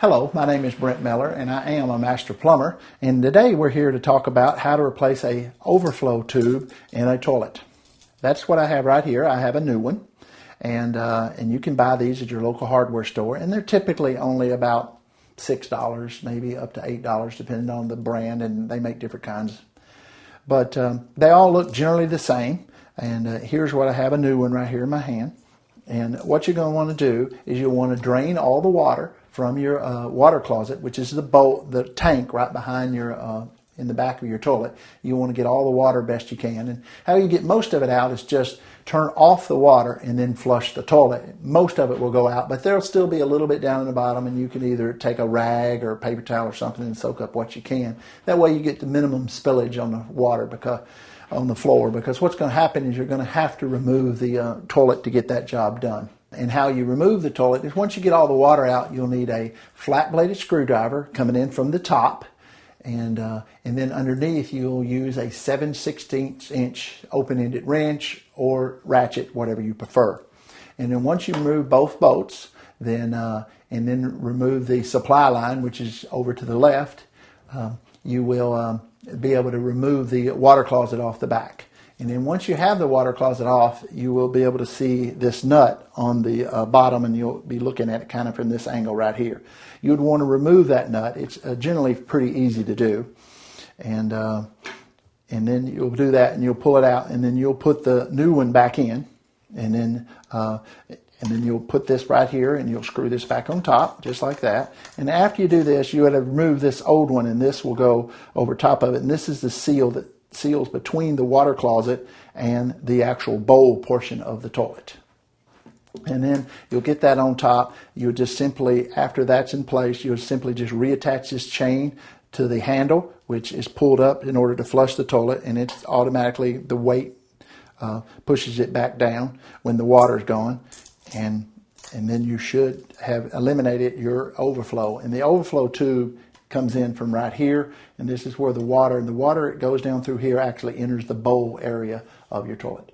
Hello, my name is Brent Miller and I am a master plumber, and today we're here to talk about how to replace a overflow tube in a toilet. That's what I have right here. I have a new one, and you can buy these at your local hardware store, and they're typically only about $6, maybe up to $8 depending on the brand, and they make different kinds. But they all look generally the same, and here's what I have, a new one right here in my hand. And what you're going to want to do is you'll want to drain all the water from your water closet, which is the tank right behind your in the back of your toilet. You want to get all the water best you can, and how you get most of it out is just turn off the water and then flush the toilet. Most of it will go out, but there'll still be a little bit down in the bottom, and you can either take a rag or a paper towel or something and soak up what you can. That way you get the minimum spillage on the water on the floor, because what's going to happen is you're going to have to remove the toilet to get that job done. And how you remove the toilet is, once you get all the water out, you'll need a flat-bladed screwdriver coming in from the top, and then underneath you'll use a 7/16" open-ended wrench or ratchet, whatever you prefer. And then once you remove both bolts, then remove the supply line, which is over to the left, you will be able to remove the water closet off the back. And then once you have the water closet off, you will be able to see this nut on the bottom, and you'll be looking at it kind of from this angle right here. You would want to remove that nut. It's generally pretty easy to do. And then you'll do that, and you'll pull it out, and then you'll put the new one back in, and then you'll put this right here, and you'll screw this back on top, just like that. And after you do this, you have to remove this old one, and this will go over top of it. And this is the seal that seals between the water closet and the actual bowl portion of the toilet. And then you'll get that on top. You'll just simply, after that's in place, you'll simply just reattach this chain to the handle, which is pulled up in order to flush the toilet, and it's automatically, the weight pushes it back down when the water's gone. And then you should have eliminated your overflow. And the overflow tube comes in from right here, and this is where the water it goes down through here, actually enters the bowl area of your toilet.